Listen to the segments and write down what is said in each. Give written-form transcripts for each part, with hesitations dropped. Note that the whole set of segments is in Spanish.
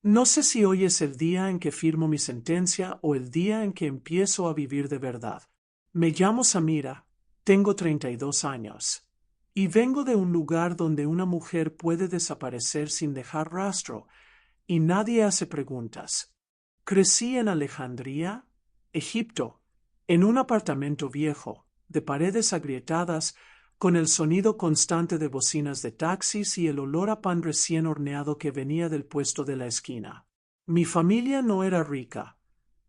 No sé si hoy es el día en que firmo mi sentencia o el día en que empiezo a vivir de verdad. Me llamo Samira, tengo 32 años, y vengo de un lugar donde una mujer puede desaparecer sin dejar rastro, y nadie hace preguntas. Crecí en Alejandría, Egipto, en un apartamento viejo, de paredes agrietadas, con el sonido constante de bocinas de taxis y el olor a pan recién horneado que venía del puesto de la esquina. Mi familia no era rica,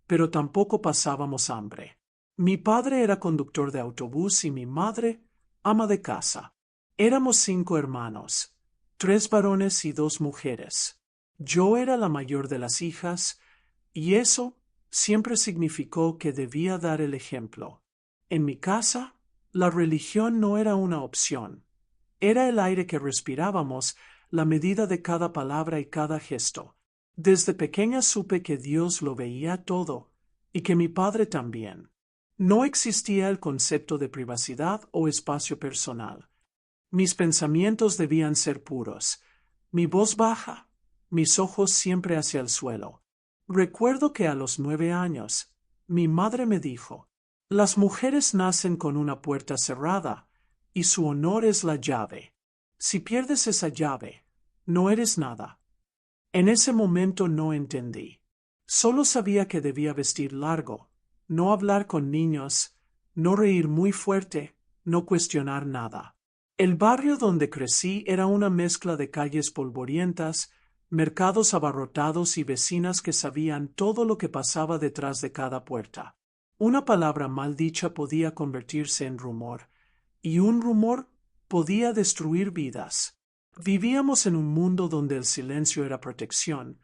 pero tampoco pasábamos hambre. Mi padre era conductor de autobús y mi madre, ama de casa. Éramos 5 hermanos, 3 varones y 2 mujeres. Yo era la mayor de las hijas, y eso siempre significó que debía dar el ejemplo. En mi casa, la religión no era una opción. Era el aire que respirábamos, la medida de cada palabra y cada gesto. Desde pequeña supe que Dios lo veía todo, y que mi padre también. No existía el concepto de privacidad o espacio personal. Mis pensamientos debían ser puros, mi voz baja, mis ojos siempre hacia el suelo. Recuerdo que a los 9 años, mi madre me dijo: las mujeres nacen con una puerta cerrada, y su honor es la llave. Si pierdes esa llave, no eres nada. En ese momento no entendí. Solo sabía que debía vestir largo, no hablar con niños, no reír muy fuerte, no cuestionar nada. El barrio donde crecí era una mezcla de calles polvorientas, mercados abarrotados y vecinas que sabían todo lo que pasaba detrás de cada puerta. Una palabra mal dicha podía convertirse en rumor, y un rumor podía destruir vidas. Vivíamos en un mundo donde el silencio era protección,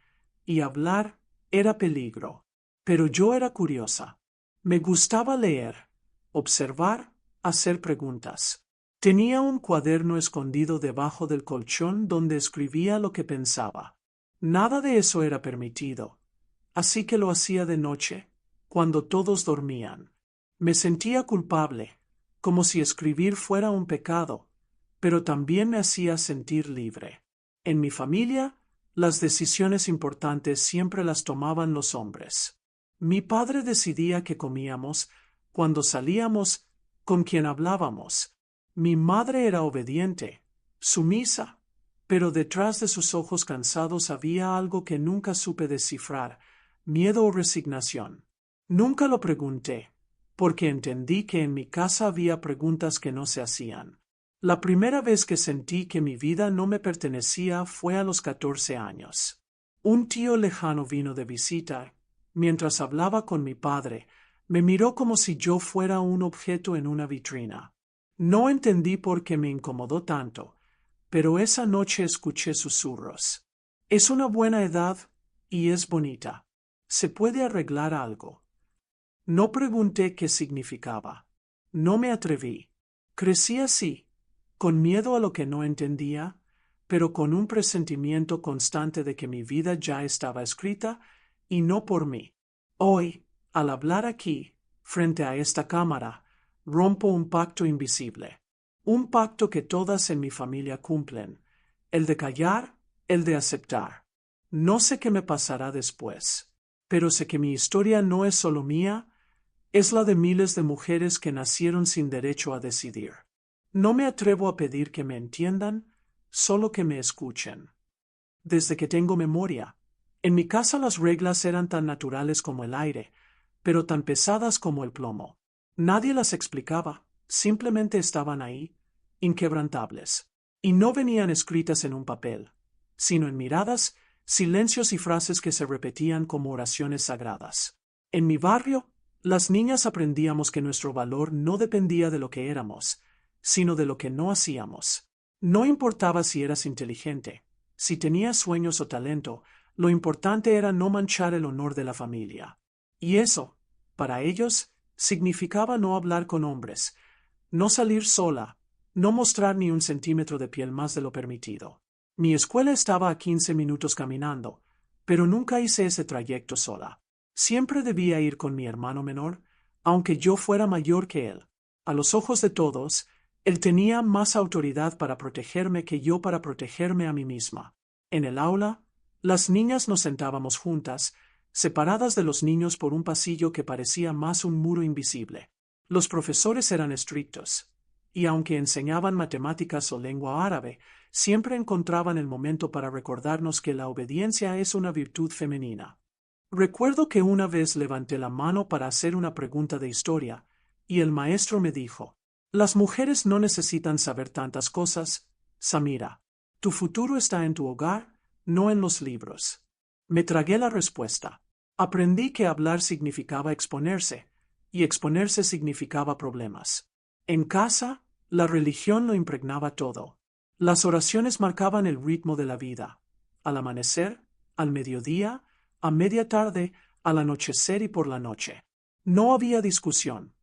y hablar era peligro. Pero yo era curiosa. Me gustaba leer, observar, hacer preguntas. Tenía un cuaderno escondido debajo del colchón donde escribía lo que pensaba. Nada de eso era permitido, así que lo hacía de noche, cuando todos dormían. Me sentía culpable, como si escribir fuera un pecado, pero también me hacía sentir libre. En mi familia, las decisiones importantes siempre las tomaban los hombres. Mi padre decidía qué comíamos, cuando salíamos, con quién hablábamos. Mi madre era obediente, sumisa, pero detrás de sus ojos cansados había algo que nunca supe descifrar: miedo o resignación. Nunca lo pregunté, porque entendí que en mi casa había preguntas que no se hacían. La primera vez que sentí que mi vida no me pertenecía fue a los 14 años. Un tío lejano vino de visita. Mientras hablaba con mi padre, me miró como si yo fuera un objeto en una vitrina. No entendí por qué me incomodó tanto, pero esa noche escuché susurros. Es una buena edad y es bonita. Se puede arreglar algo. No pregunté qué significaba. No me atreví. Crecí así, con miedo a lo que no entendía, pero con un presentimiento constante de que mi vida ya estaba escrita, y no por mí. Hoy, al hablar aquí, frente a esta cámara, rompo un pacto invisible. Un pacto que todas en mi familia cumplen: el de callar, el de aceptar. No sé qué me pasará después, pero sé que mi historia no es solo mía, es la de miles de mujeres que nacieron sin derecho a decidir. No me atrevo a pedir que me entiendan, solo que me escuchen. Desde que tengo memoria, en mi casa las reglas eran tan naturales como el aire, pero tan pesadas como el plomo. Nadie las explicaba, simplemente estaban ahí, inquebrantables. Y no venían escritas en un papel, sino en miradas, silencios y frases que se repetían como oraciones sagradas. En mi barrio, las niñas aprendíamos que nuestro valor no dependía de lo que éramos, sino de lo que no hacíamos. No importaba si eras inteligente, si tenías sueños o talento, lo importante era no manchar el honor de la familia. Y eso, para ellos, significaba no hablar con hombres, no salir sola, no mostrar ni un centímetro de piel más de lo permitido. Mi escuela estaba a 15 minutos caminando, pero nunca hice ese trayecto sola. Siempre debía ir con mi hermano menor, aunque yo fuera mayor que él. A los ojos de todos, él tenía más autoridad para protegerme que yo para protegerme a mí misma. En el aula, Las niñas nos sentábamos juntas, separadas de los niños por un pasillo que parecía más un muro invisible. Los profesores eran estrictos, y aunque enseñaban matemáticas o lengua árabe, siempre encontraban el momento para recordarnos que la obediencia es una virtud femenina. Recuerdo que una vez levanté la mano para hacer una pregunta de historia, y el maestro me dijo: «Las mujeres no necesitan saber tantas cosas, Samira. Tu futuro está en tu hogar, no en los libros». Me tragué la respuesta. Aprendí que hablar significaba exponerse, y exponerse significaba problemas. En casa, la religión lo impregnaba todo. Las oraciones marcaban el ritmo de la vida. Al amanecer, al mediodía, a media tarde, al anochecer y por la noche. No había discusión.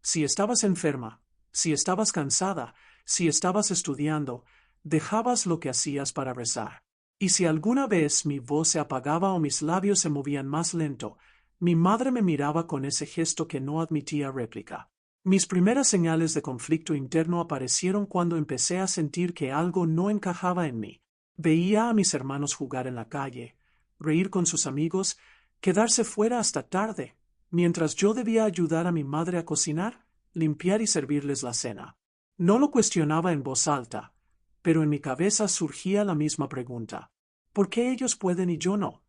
Si estabas enferma, si estabas cansada, si estabas estudiando, dejabas lo que hacías para rezar. Y si alguna vez mi voz se apagaba o mis labios se movían más lento, mi madre me miraba con ese gesto que no admitía réplica. Mis primeras señales de conflicto interno aparecieron cuando empecé a sentir que algo no encajaba en mí. Veía a mis hermanos jugar en la calle, reír con sus amigos, quedarse fuera hasta tarde, mientras yo debía ayudar a mi madre a cocinar, limpiar y servirles la cena. No lo cuestionaba en voz alta, pero en mi cabeza surgía la misma pregunta: ¿por qué ellos pueden y yo no?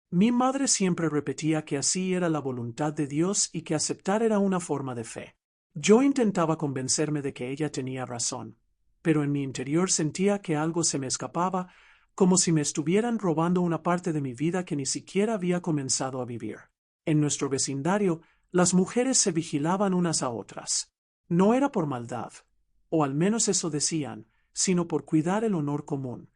Mi madre siempre repetía que así era la voluntad de Dios y que aceptar era una forma de fe. Yo intentaba convencerme de que ella tenía razón, pero en mi interior sentía que algo se me escapaba, como si me estuvieran robando una parte de mi vida que ni siquiera había comenzado a vivir. En nuestro vecindario, las mujeres se vigilaban unas a otras. No era por maldad, o al menos eso decían, sino por cuidar el honor común.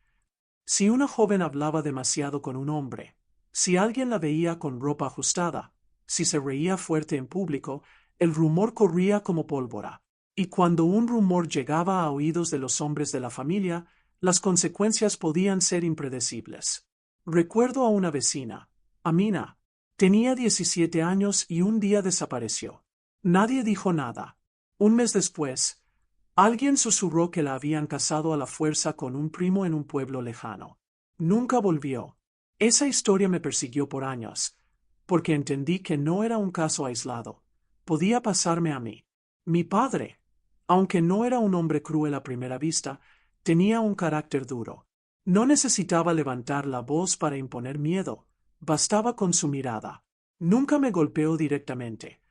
Si una joven hablaba demasiado con un hombre, si alguien la veía con ropa ajustada, si se reía fuerte en público, el rumor corría como pólvora. Y cuando un rumor llegaba a oídos de los hombres de la familia, las consecuencias podían ser impredecibles. Recuerdo a una vecina, Amina. Tenía 17 años y un día desapareció. Nadie dijo nada. Un mes después, alguien susurró que la habían casado a la fuerza con un primo en un pueblo lejano. Nunca volvió. Esa historia me persiguió por años, porque entendí que no era un caso aislado. Podía pasarme a mí. Mi padre, aunque no era un hombre cruel a primera vista, tenía un carácter duro. No necesitaba levantar la voz para imponer miedo, bastaba con su mirada. Nunca me golpeó directamente,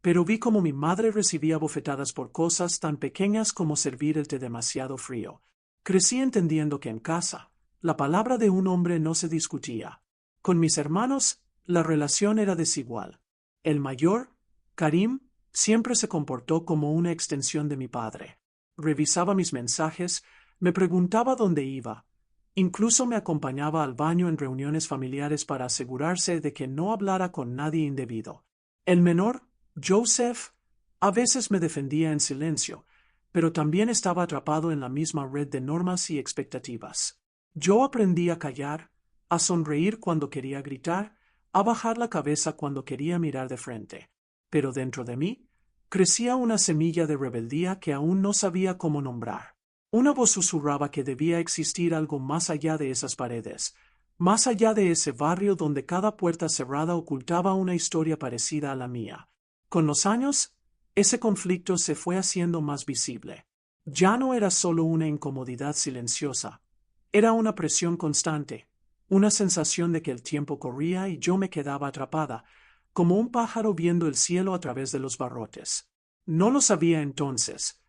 pero vi cómo mi madre recibía bofetadas por cosas tan pequeñas como servir el té demasiado frío. Crecí entendiendo que en casa, la palabra de un hombre no se discutía. Con mis hermanos, la relación era desigual. El mayor, Karim, siempre se comportó como una extensión de mi padre. Revisaba mis mensajes, me preguntaba dónde iba. Incluso me acompañaba al baño en reuniones familiares para asegurarse de que no hablara con nadie indebido. El menor, Joseph, a veces me defendía en silencio, pero también estaba atrapado en la misma red de normas y expectativas. Yo aprendí a callar, a sonreír cuando quería gritar, a bajar la cabeza cuando quería mirar de frente. Pero dentro de mí, crecía una semilla de rebeldía que aún no sabía cómo nombrar. Una voz susurraba que debía existir algo más allá de esas paredes, más allá de ese barrio donde cada puerta cerrada ocultaba una historia parecida a la mía. Con los años, ese conflicto se fue haciendo más visible. Ya no era solo una incomodidad silenciosa, era una presión constante, una sensación de que el tiempo corría y yo me quedaba atrapada, como un pájaro viendo el cielo a través de los barrotes. No lo sabía entonces,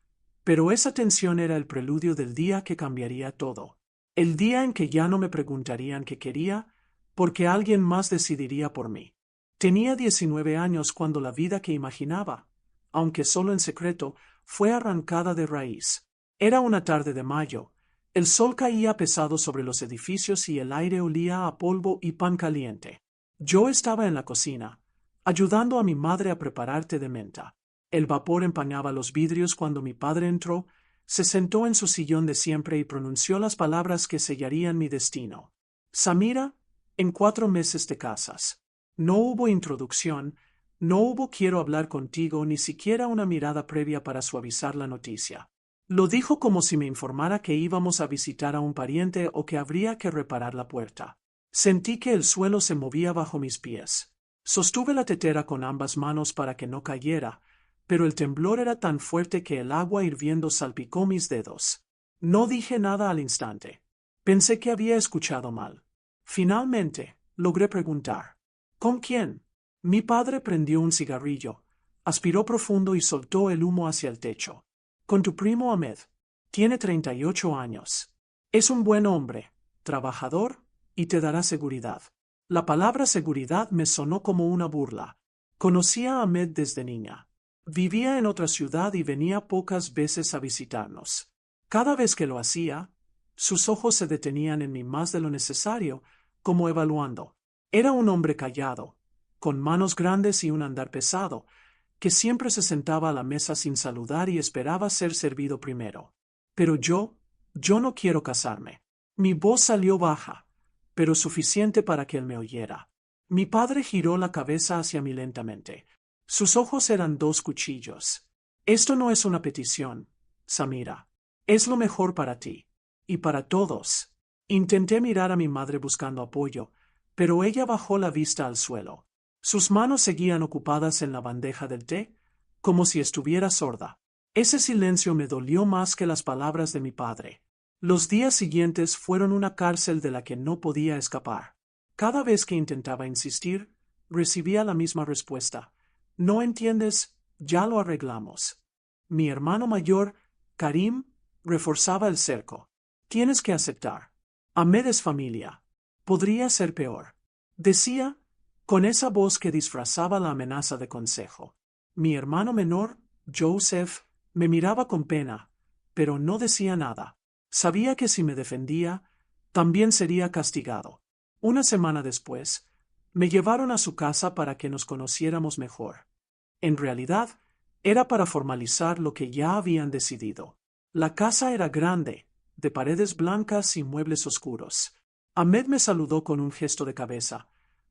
pero esa tensión era el preludio del día que cambiaría todo. El día en que ya no me preguntarían qué quería, porque alguien más decidiría por mí. Tenía 19 años cuando la vida que imaginaba, aunque solo en secreto, fue arrancada de raíz. Era una tarde de mayo. El sol caía pesado sobre los edificios y el aire olía a polvo y pan caliente. Yo estaba en la cocina, ayudando a mi madre a preparar té de menta. El vapor empañaba los vidrios cuando mi padre entró, se sentó en su sillón de siempre y pronunció las palabras que sellarían mi destino. Samira, en 4 meses te casas. No hubo introducción, no hubo quiero hablar contigo, ni siquiera una mirada previa para suavizar la noticia. Lo dijo como si me informara que íbamos a visitar a un pariente o que habría que reparar la puerta. Sentí que el suelo se movía bajo mis pies. Sostuve la tetera con ambas manos para que no cayera, pero el temblor era tan fuerte que el agua hirviendo salpicó mis dedos. No dije nada al instante. Pensé que había escuchado mal. Finalmente, logré preguntar. ¿Con quién? Mi padre prendió un cigarrillo, aspiró profundo y soltó el humo hacia el techo. Con tu primo Ahmed. Tiene 38 años. Es un buen hombre, trabajador, y te dará seguridad. La palabra seguridad me sonó como una burla. Conocía a Ahmed desde niña. Vivía en otra ciudad y venía pocas veces a visitarnos. Cada vez que lo hacía, sus ojos se detenían en mí más de lo necesario, como evaluando. Era un hombre callado, con manos grandes y un andar pesado, que siempre se sentaba a la mesa sin saludar y esperaba ser servido primero. Pero yo no quiero casarme. Mi voz salió baja, pero suficiente para que él me oyera. Mi padre giró la cabeza hacia mí lentamente. Sus ojos eran dos cuchillos. Esto no es una petición, Samira. Es lo mejor para ti. Y para todos. Intenté mirar a mi madre buscando apoyo, pero ella bajó la vista al suelo. Sus manos seguían ocupadas en la bandeja del té, como si estuviera sorda. Ese silencio me dolió más que las palabras de mi padre. Los días siguientes fueron una cárcel de la que no podía escapar. Cada vez que intentaba insistir, recibía la misma respuesta. ¿No entiendes? Ya lo arreglamos. Mi hermano mayor, Karim, reforzaba el cerco. Tienes que aceptar. Ahmed es familia. Podría ser peor. Decía, con esa voz que disfrazaba la amenaza de consejo. Mi hermano menor, Joseph, me miraba con pena, pero no decía nada. Sabía que si me defendía, también sería castigado. Una semana después, me llevaron a su casa para que nos conociéramos mejor. En realidad, era para formalizar lo que ya habían decidido. La casa era grande, de paredes blancas y muebles oscuros. Ahmed me saludó con un gesto de cabeza,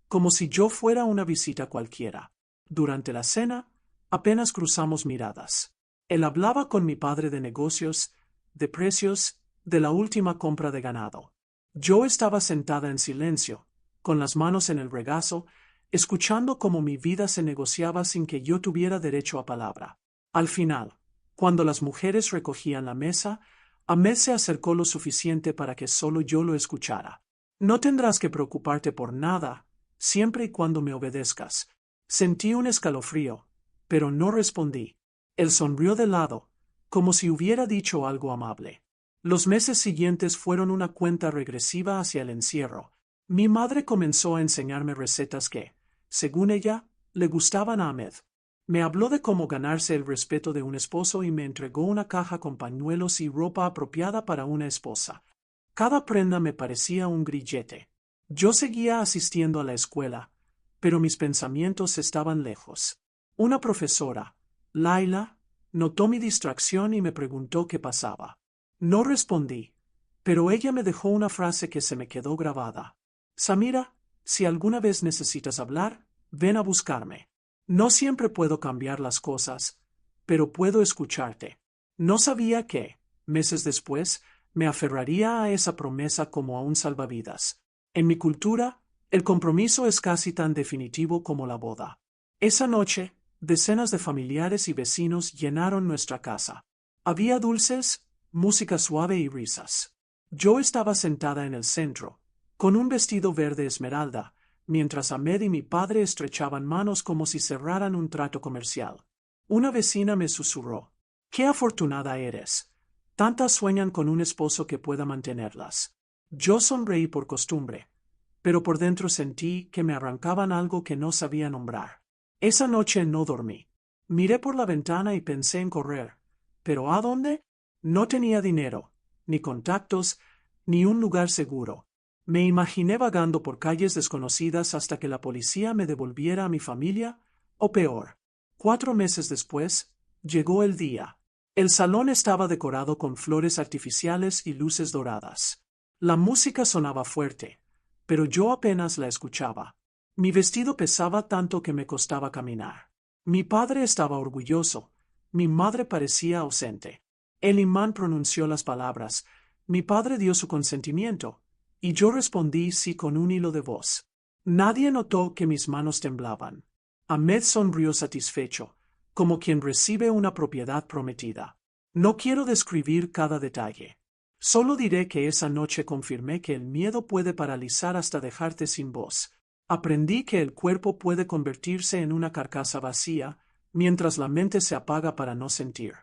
como si yo fuera una visita cualquiera. Durante la cena, apenas cruzamos miradas. Él hablaba con mi padre de negocios, de precios, de la última compra de ganado. Yo estaba sentada en silencio, con las manos en el regazo, escuchando cómo mi vida se negociaba sin que yo tuviera derecho a palabra. Al final, cuando las mujeres recogían la mesa, Ahmed se acercó lo suficiente para que solo yo lo escuchara. No tendrás que preocuparte por nada, siempre y cuando me obedezcas. Sentí un escalofrío, pero no respondí. Él sonrió de lado, como si hubiera dicho algo amable. Los meses siguientes fueron una cuenta regresiva hacia el encierro. Mi madre comenzó a enseñarme recetas que, según ella, le gustaban a Ahmed. Me habló de cómo ganarse el respeto de un esposo y me entregó una caja con pañuelos y ropa apropiada para una esposa. Cada prenda me parecía un grillete. Yo seguía asistiendo a la escuela, pero mis pensamientos estaban lejos. Una profesora, Laila, notó mi distracción y me preguntó qué pasaba. No respondí, pero ella me dejó una frase que se me quedó grabada. Samira, si alguna vez necesitas hablar, ven a buscarme. No siempre puedo cambiar las cosas, pero puedo escucharte. No sabía que, meses después, me aferraría a esa promesa como a un salvavidas. En mi cultura, el compromiso es casi tan definitivo como la boda. Esa noche, decenas de familiares y vecinos llenaron nuestra casa. Había dulces, música suave y risas. Yo estaba sentada en el centro, con un vestido verde esmeralda, mientras Ahmed y mi padre estrechaban manos como si cerraran un trato comercial. Una vecina me susurró: «¡Qué afortunada eres! Tantas sueñan con un esposo que pueda mantenerlas». Yo sonreí por costumbre, pero por dentro sentí que me arrancaban algo que no sabía nombrar. Esa noche no dormí. Miré por la ventana y pensé en correr. ¿Pero a dónde? No tenía dinero, ni contactos, ni un lugar seguro. Me imaginé vagando por calles desconocidas hasta que la policía me devolviera a mi familia, o peor. 4 meses después, llegó el día. El salón estaba decorado con flores artificiales y luces doradas. La música sonaba fuerte, pero yo apenas la escuchaba. Mi vestido pesaba tanto que me costaba caminar. Mi padre estaba orgulloso. Mi madre parecía ausente. El imán pronunció las palabras. Mi padre dio su consentimiento, Y yo respondí sí con un hilo de voz. Nadie notó que mis manos temblaban. Ahmed sonrió satisfecho, como quien recibe una propiedad prometida. No quiero describir cada detalle. Solo diré que esa noche confirmé que el miedo puede paralizar hasta dejarte sin voz. Aprendí que el cuerpo puede convertirse en una carcasa vacía, mientras la mente se apaga para no sentir.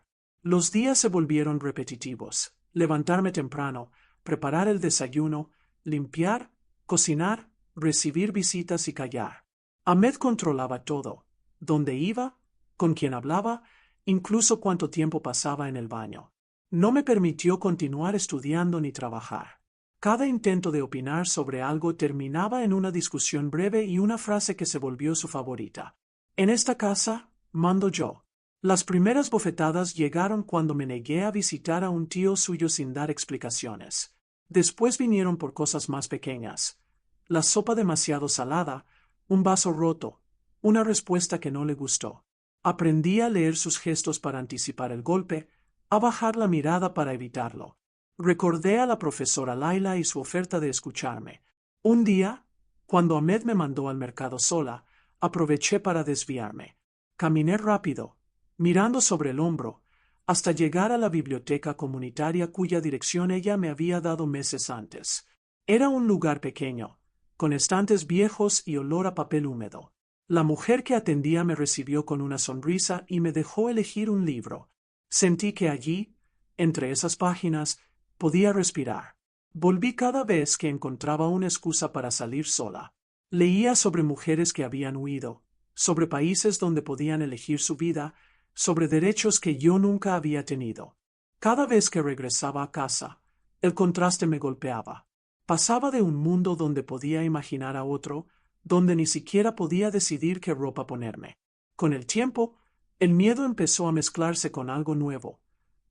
Los días se volvieron repetitivos. Levantarme temprano, preparar el desayuno, limpiar, cocinar, recibir visitas y callar. Ahmed controlaba todo. Dónde iba, con quién hablaba, incluso cuánto tiempo pasaba en el baño. No me permitió continuar estudiando ni trabajar. Cada intento de opinar sobre algo terminaba en una discusión breve y una frase que se volvió su favorita. En esta casa, mando yo. Las primeras bofetadas llegaron cuando me negué a visitar a un tío suyo sin dar explicaciones. Después vinieron por cosas más pequeñas. La sopa demasiado salada, un vaso roto, una respuesta que no le gustó. Aprendí a leer sus gestos para anticipar el golpe, a bajar la mirada para evitarlo. Recordé a la profesora Laila y su oferta de escucharme. Un día, cuando Ahmed me mandó al mercado sola, aproveché para desviarme. Caminé rápido, mirando sobre el hombro, hasta llegar a la biblioteca comunitaria cuya dirección ella me había dado meses antes. Era un lugar pequeño, con estantes viejos y olor a papel húmedo. La mujer que atendía me recibió con una sonrisa y me dejó elegir un libro. Sentí que allí, entre esas páginas, podía respirar. Volví cada vez que encontraba una excusa para salir sola. Leía sobre mujeres que habían huido, sobre países donde podían elegir su vida, sobre derechos que yo nunca había tenido. Cada vez que regresaba a casa, el contraste me golpeaba. Pasaba de un mundo donde podía imaginar a otro, donde ni siquiera podía decidir qué ropa ponerme. Con el tiempo, el miedo empezó a mezclarse con algo nuevo,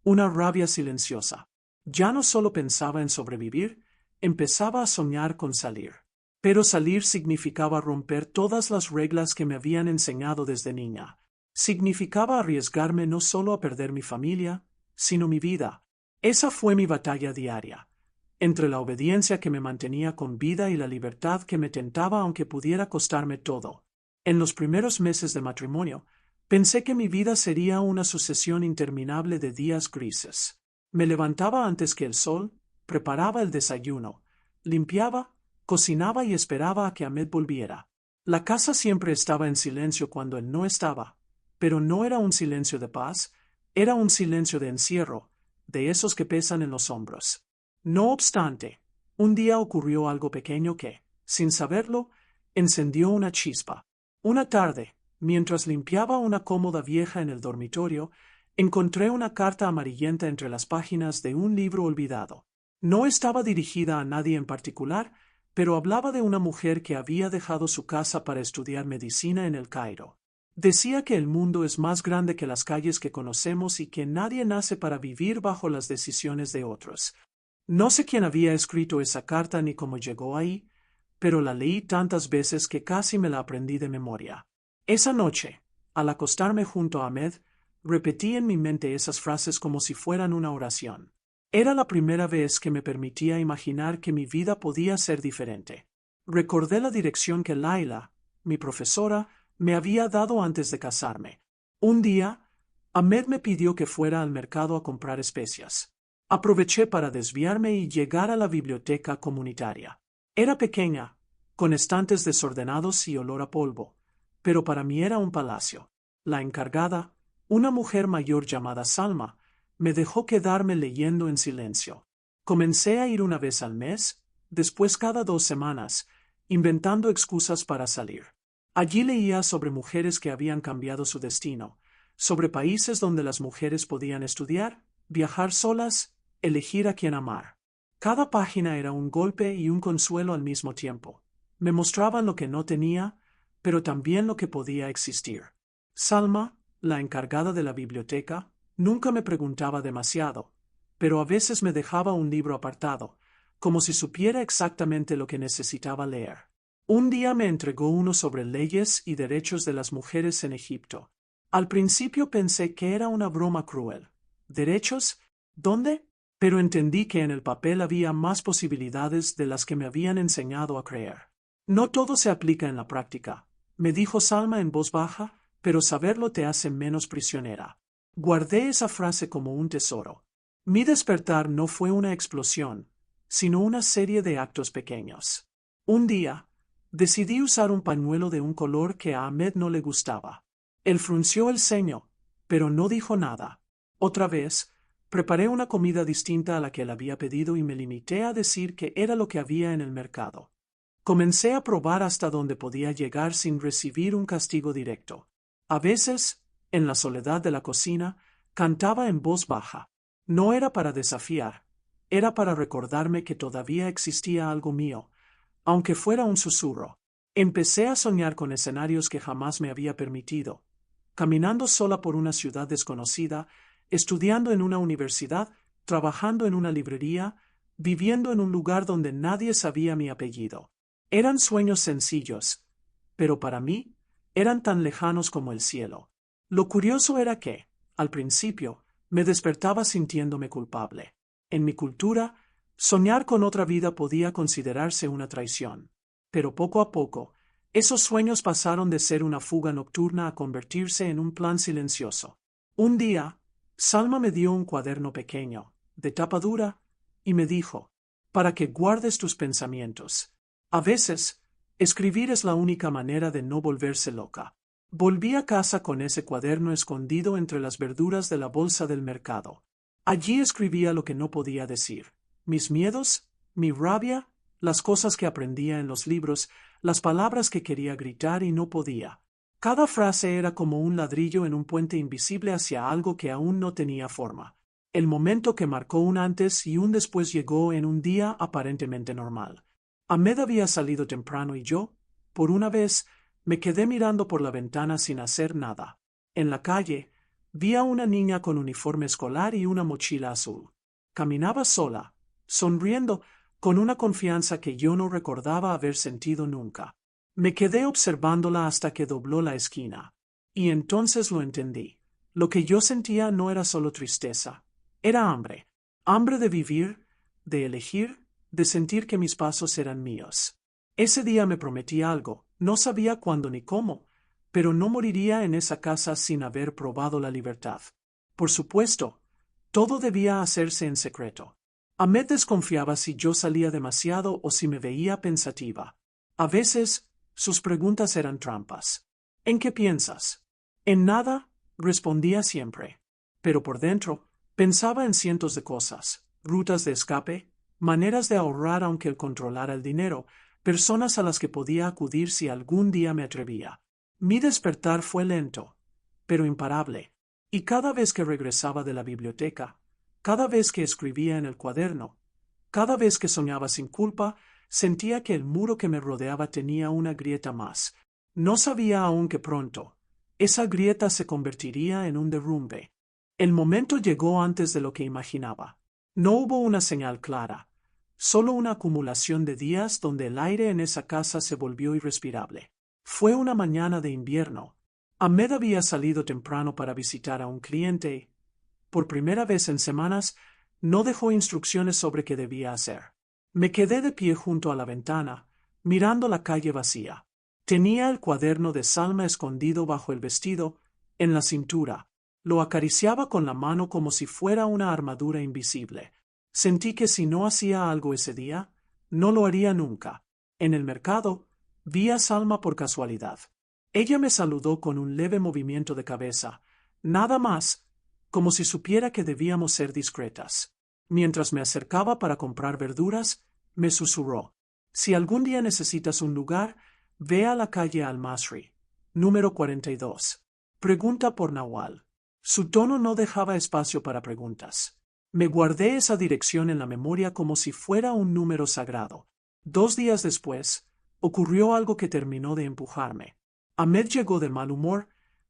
una rabia silenciosa. Ya no solo pensaba en sobrevivir, empezaba a soñar con salir. Pero salir significaba romper todas las reglas que me habían enseñado desde niña. Significaba arriesgarme no solo a perder mi familia, sino mi vida. Esa fue mi batalla diaria, entre la obediencia que me mantenía con vida y la libertad que me tentaba aunque pudiera costarme todo. En los primeros meses de matrimonio, pensé que mi vida sería una sucesión interminable de días grises. Me levantaba antes que el sol, preparaba el desayuno, limpiaba, cocinaba y esperaba a que Ahmed volviera. La casa siempre estaba en silencio cuando él no estaba, pero no era un silencio de paz, era un silencio de encierro, de esos que pesan en los hombros. No obstante, un día ocurrió algo pequeño que, sin saberlo, encendió una chispa. Una tarde, mientras limpiaba una cómoda vieja en el dormitorio, encontré una carta amarillenta entre las páginas de un libro olvidado. No estaba dirigida a nadie en particular, pero hablaba de una mujer que había dejado su casa para estudiar medicina en el Cairo. Decía que el mundo es más grande que las calles que conocemos y que nadie nace para vivir bajo las decisiones de otros. No sé quién había escrito esa carta ni cómo llegó ahí, pero la leí tantas veces que casi me la aprendí de memoria. Esa noche, al acostarme junto a Ahmed, repetí en mi mente esas frases como si fueran una oración. Era la primera vez que me permitía imaginar que mi vida podía ser diferente. Recordé la dirección que Laila, mi profesora, me había dado antes de casarme. Un día, Ahmed me pidió que fuera al mercado a comprar especias. Aproveché para desviarme y llegar a la biblioteca comunitaria. Era pequeña, con estantes desordenados y olor a polvo, pero para mí era un palacio. La encargada, una mujer mayor llamada Salma, me dejó quedarme leyendo en silencio. Comencé a ir una vez al mes, después cada 2 semanas, inventando excusas para salir. Allí leía sobre mujeres que habían cambiado su destino, sobre países donde las mujeres podían estudiar, viajar solas, elegir a quién amar. Cada página era un golpe y un consuelo al mismo tiempo. Me mostraban lo que no tenía, pero también lo que podía existir. Salma, la encargada de la biblioteca, nunca me preguntaba demasiado, pero a veces me dejaba un libro apartado, como si supiera exactamente lo que necesitaba leer. Un día me entregó uno sobre leyes y derechos de las mujeres en Egipto. Al principio pensé que era una broma cruel. ¿Derechos? ¿Dónde? pero entendí que en el papel había más posibilidades de las que me habían enseñado a creer. No todo se aplica en la práctica, me dijo Salma en voz baja, pero saberlo te hace menos prisionera. Guardé esa frase como un tesoro. Mi despertar no fue una explosión, sino una serie de actos pequeños. Un día, decidí usar un pañuelo de un color que a Ahmed no le gustaba. Él frunció el ceño, pero no dijo nada. Otra vez, preparé una comida distinta a la que él había pedido y me limité a decir que era lo que había en el mercado. Comencé a probar hasta donde podía llegar sin recibir un castigo directo. A veces, en la soledad de la cocina, cantaba en voz baja. No era para desafiar, era para recordarme que todavía existía algo mío, aunque fuera un susurro. Empecé a soñar con escenarios que jamás me había permitido. Caminando sola por una ciudad desconocida, estudiando en una universidad, trabajando en una librería, viviendo en un lugar donde nadie sabía mi apellido. Eran sueños sencillos, pero para mí, eran tan lejanos como el cielo. Lo curioso era que, al principio, me despertaba sintiéndome culpable. En mi cultura, soñar con otra vida podía considerarse una traición. Pero poco a poco, esos sueños pasaron de ser una fuga nocturna a convertirse en un plan silencioso. Un día, Salma me dio un cuaderno pequeño, de tapa dura, y me dijo, para que guardes tus pensamientos. A veces, escribir es la única manera de no volverse loca. Volví a casa con ese cuaderno escondido entre las verduras de la bolsa del mercado. Allí escribía lo que no podía decir, mis miedos, mi rabia, las cosas que aprendía en los libros, las palabras que quería gritar y no podía. Cada frase era como un ladrillo en un puente invisible hacia algo que aún no tenía forma. El momento que marcó un antes y un después llegó en un día aparentemente normal. Ahmed había salido temprano y yo, por una vez, me quedé mirando por la ventana sin hacer nada. En la calle, vi a una niña con uniforme escolar y una mochila azul. Caminaba sola, sonriendo, con una confianza que yo no recordaba haber sentido nunca. Me quedé observándola hasta que dobló la esquina. Y entonces lo entendí. Lo que yo sentía no era solo tristeza. Era hambre. Hambre de vivir, de elegir, de sentir que mis pasos eran míos. Ese día me prometí algo. No sabía cuándo ni cómo, pero no moriría en esa casa sin haber probado la libertad. Por supuesto, todo debía hacerse en secreto. Ahmed desconfiaba si yo salía demasiado o si me veía pensativa. A veces, sus preguntas eran trampas. ¿En qué piensas? En nada, respondía siempre. Pero por dentro, pensaba en cientos de cosas, rutas de escape, maneras de ahorrar aunque él controlara el dinero, personas a las que podía acudir si algún día me atrevía. Mi despertar fue lento, pero imparable, y cada vez que regresaba de la biblioteca, cada vez que escribía en el cuaderno, cada vez que soñaba sin culpa, sentía que el muro que me rodeaba tenía una grieta más. No sabía aún que pronto, esa grieta se convertiría en un derrumbe. El momento llegó antes de lo que imaginaba. No hubo una señal clara, solo una acumulación de días donde el aire en esa casa se volvió irrespirable. Fue una mañana de invierno. Ahmed había salido temprano para visitar a un cliente. Por primera vez en semanas, no dejó instrucciones sobre qué debía hacer. Me quedé de pie junto a la ventana, mirando la calle vacía. Tenía el cuaderno de Salma escondido bajo el vestido, en la cintura. Lo acariciaba con la mano como si fuera una armadura invisible. Sentí que si no hacía algo ese día, no lo haría nunca. En el mercado, vi a Salma por casualidad. Ella me saludó con un leve movimiento de cabeza, nada más, como si supiera que debíamos ser discretas. Mientras me acercaba para comprar verduras, me susurró: si algún día necesitas un lugar, ve a la calle Al-Masri, número 42. Pregunta por Nawal. Su tono no dejaba espacio para preguntas. Me guardé esa dirección en la memoria como si fuera un número sagrado. 2 días después, ocurrió algo que terminó de empujarme. Ahmed llegó de mal humor,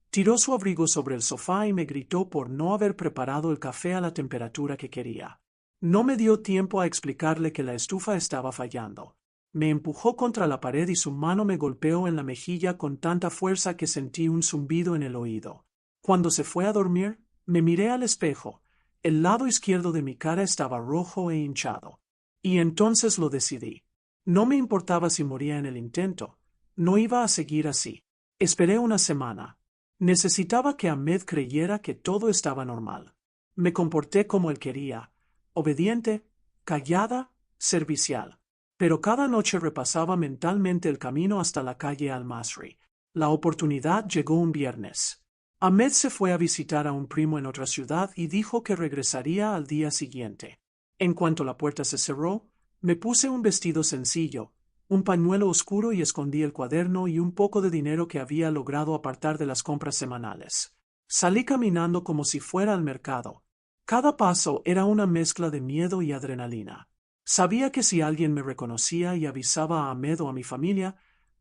tiró su abrigo sobre el sofá y me gritó por no haber preparado el café a la temperatura que quería. No me dio tiempo a explicarle que la estufa estaba fallando. Me empujó contra la pared y su mano me golpeó en la mejilla con tanta fuerza que sentí un zumbido en el oído. Cuando se fue a dormir, me miré al espejo. El lado izquierdo de mi cara estaba rojo e hinchado. Y entonces lo decidí. No me importaba si moría en el intento. No iba a seguir así. Esperé una semana. Necesitaba que Ahmed creyera que todo estaba normal. Me comporté como él quería, obediente, callada, servicial. Pero cada noche repasaba mentalmente el camino hasta la calle Al-Masri. La oportunidad llegó un viernes. Ahmed se fue a visitar a un primo en otra ciudad y dijo que regresaría al día siguiente. En cuanto la puerta se cerró, me puse un vestido sencillo, un pañuelo oscuro y escondí el cuaderno y un poco de dinero que había logrado apartar de las compras semanales. Salí caminando como si fuera al mercado. Cada paso era una mezcla de miedo y adrenalina. Sabía que si alguien me reconocía y avisaba a Ahmed o a mi familia,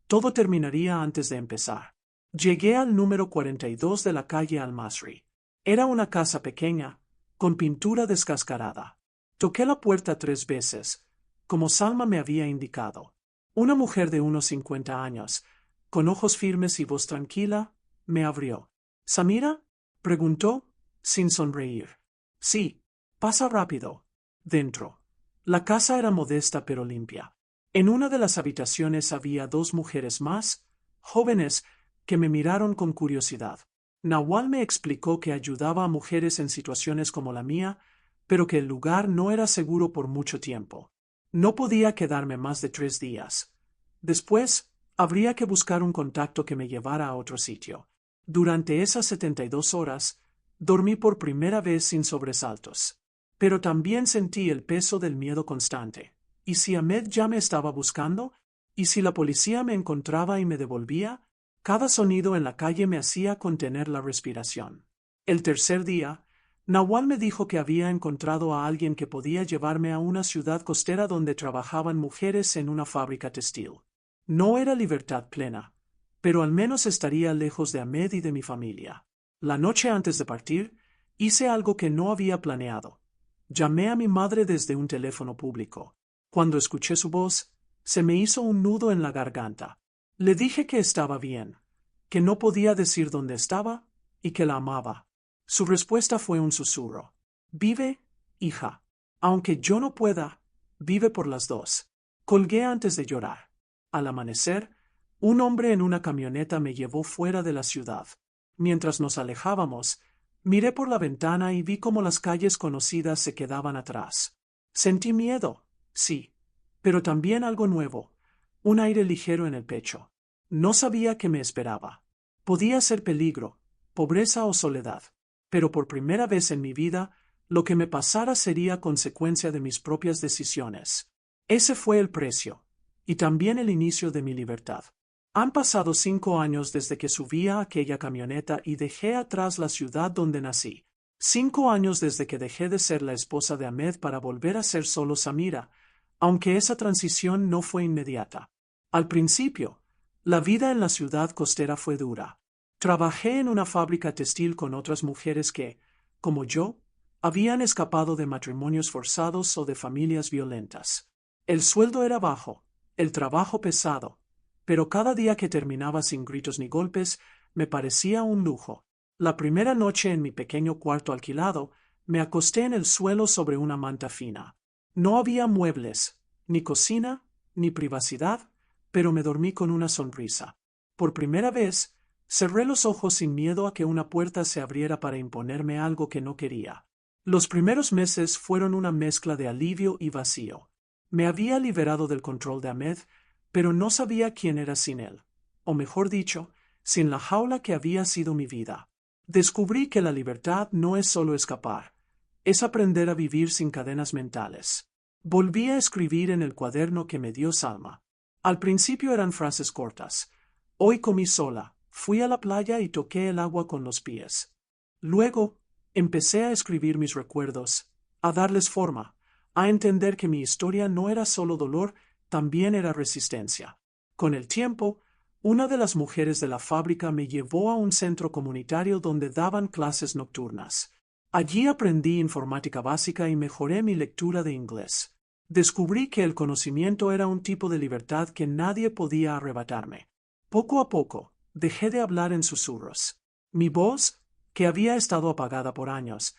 todo terminaría antes de empezar. Llegué al número 42 de la calle Al-Masri. Era una casa pequeña, con pintura descascarada. Toqué la puerta 3 veces, como Salma me había indicado. Una mujer de unos 50 años, con ojos firmes y voz tranquila, me abrió. ¿Samira? Preguntó, sin sonreír. Sí, pasa rápido. Dentro. La casa era modesta pero limpia. En una de las habitaciones había 2 mujeres más, jóvenes, que me miraron con curiosidad. Nawal me explicó que ayudaba a mujeres en situaciones como la mía, pero que el lugar no era seguro por mucho tiempo. No podía quedarme más de 3 días. Después, habría que buscar un contacto que me llevara a otro sitio. Durante esas 72 horas, dormí por primera vez sin sobresaltos. Pero también sentí el peso del miedo constante. ¿Y si Ahmed ya me estaba buscando? ¿Y si la policía me encontraba y me devolvía? Cada sonido en la calle me hacía contener la respiración. El tercer día, Nawal me dijo que había encontrado a alguien que podía llevarme a una ciudad costera donde trabajaban mujeres en una fábrica textil. No era libertad plena, pero al menos estaría lejos de Ahmed y de mi familia. La noche antes de partir, hice algo que no había planeado. Llamé a mi madre desde un teléfono público. Cuando escuché su voz, se me hizo un nudo en la garganta. Le dije que estaba bien, que no podía decir dónde estaba y que la amaba. Su respuesta fue un susurro. Vive, hija. Aunque yo no pueda, vive por las dos. Colgué antes de llorar. Al amanecer, un hombre en una camioneta me llevó fuera de la ciudad. Mientras nos alejábamos, miré por la ventana y vi cómo las calles conocidas se quedaban atrás. Sentí miedo, sí, pero también algo nuevo, un aire ligero en el pecho. No sabía qué me esperaba. Podía ser peligro, pobreza o soledad, pero por primera vez en mi vida, lo que me pasara sería consecuencia de mis propias decisiones. Ese fue el precio, y también el inicio de mi libertad. Han pasado 5 años desde que subí a aquella camioneta y dejé atrás la ciudad donde nací. 5 años desde que dejé de ser la esposa de Ahmed para volver a ser solo Samira, aunque esa transición no fue inmediata. Al principio, la vida en la ciudad costera fue dura. Trabajé en una fábrica textil con otras mujeres que, como yo, habían escapado de matrimonios forzados o de familias violentas. El sueldo era bajo, el trabajo pesado, pero cada día que terminaba sin gritos ni golpes, me parecía un lujo. La primera noche en mi pequeño cuarto alquilado, me acosté en el suelo sobre una manta fina. No había muebles, ni cocina, ni privacidad, pero me dormí con una sonrisa. Por primera vez, cerré los ojos sin miedo a que una puerta se abriera para imponerme algo que no quería. Los primeros meses fueron una mezcla de alivio y vacío. Me había liberado del control de Ahmed, pero no sabía quién era sin él, o mejor dicho, sin la jaula que había sido mi vida. Descubrí que la libertad no es solo escapar, es aprender a vivir sin cadenas mentales. Volví a escribir en el cuaderno que me dio Salma. Al principio eran frases cortas. Hoy comí sola, fui a la playa y toqué el agua con los pies. Luego, empecé a escribir mis recuerdos, a darles forma, a entender que mi historia no era solo dolor, también era resistencia. Con el tiempo, una de las mujeres de la fábrica me llevó a un centro comunitario donde daban clases nocturnas. Allí aprendí informática básica y mejoré mi lectura de inglés. Descubrí que el conocimiento era un tipo de libertad que nadie podía arrebatarme. Poco a poco, dejé de hablar en susurros. Mi voz, que había estado apagada por años,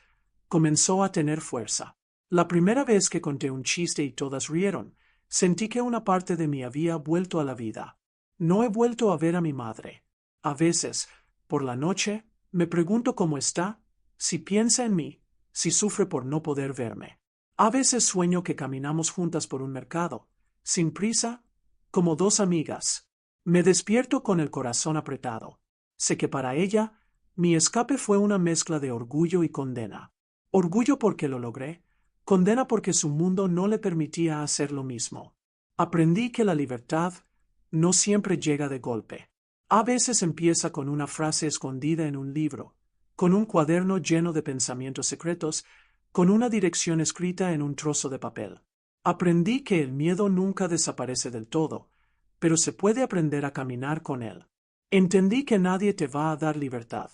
comenzó a tener fuerza. La primera vez que conté un chiste y todas rieron, sentí que una parte de mí había vuelto a la vida. No he vuelto a ver a mi madre. A veces, por la noche, me pregunto cómo está, si piensa en mí, si sufre por no poder verme. A veces sueño que caminamos juntas por un mercado, sin prisa, como dos amigas. Me despierto con el corazón apretado. Sé que para ella, mi escape fue una mezcla de orgullo y condena. Orgullo porque lo logré, condena porque su mundo no le permitía hacer lo mismo. Aprendí que la libertad no siempre llega de golpe. A veces empieza con una frase escondida en un libro, con un cuaderno lleno de pensamientos secretos, con una dirección escrita en un trozo de papel. Aprendí que el miedo nunca desaparece del todo, pero se puede aprender a caminar con él. Entendí que nadie te va a dar libertad.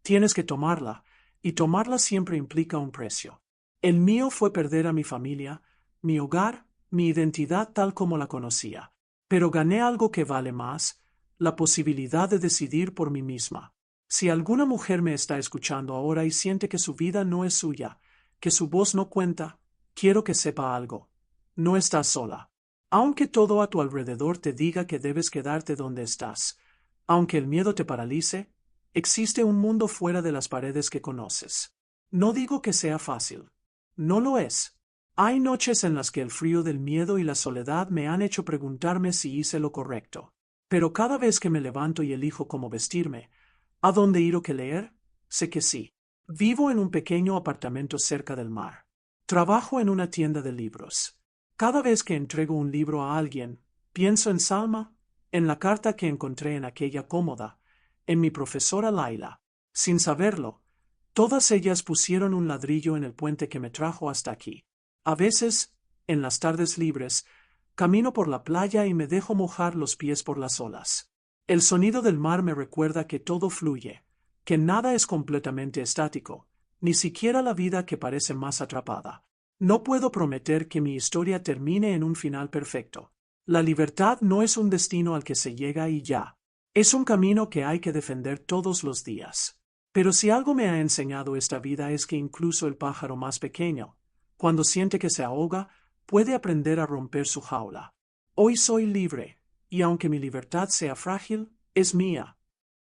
Tienes que tomarla, y tomarla siempre implica un precio. El mío fue perder a mi familia, mi hogar, mi identidad tal como la conocía. Pero gané algo que vale más, la posibilidad de decidir por mí misma. Si alguna mujer me está escuchando ahora y siente que su vida no es suya, que su voz no cuenta, quiero que sepa algo. No estás sola. Aunque todo a tu alrededor te diga que debes quedarte donde estás, aunque el miedo te paralice, existe un mundo fuera de las paredes que conoces. No digo que sea fácil. No lo es. Hay noches en las que el frío del miedo y la soledad me han hecho preguntarme si hice lo correcto. Pero cada vez que me levanto y elijo cómo vestirme, a dónde ir o qué leer, sé que sí. Vivo en un pequeño apartamento cerca del mar. Trabajo en una tienda de libros. Cada vez que entrego un libro a alguien, pienso en Salma, en la carta que encontré en aquella cómoda, en mi profesora Laila. Sin saberlo, todas ellas pusieron un ladrillo en el puente que me trajo hasta aquí. A veces, en las tardes libres, camino por la playa y me dejo mojar los pies por las olas. El sonido del mar me recuerda que todo fluye, que nada es completamente estático, ni siquiera la vida que parece más atrapada. No puedo prometer que mi historia termine en un final perfecto. La libertad no es un destino al que se llega y ya. Es un camino que hay que defender todos los días. Pero si algo me ha enseñado esta vida es que incluso el pájaro más pequeño, cuando siente que se ahoga, puede aprender a romper su jaula. Hoy soy libre, y aunque mi libertad sea frágil, es mía.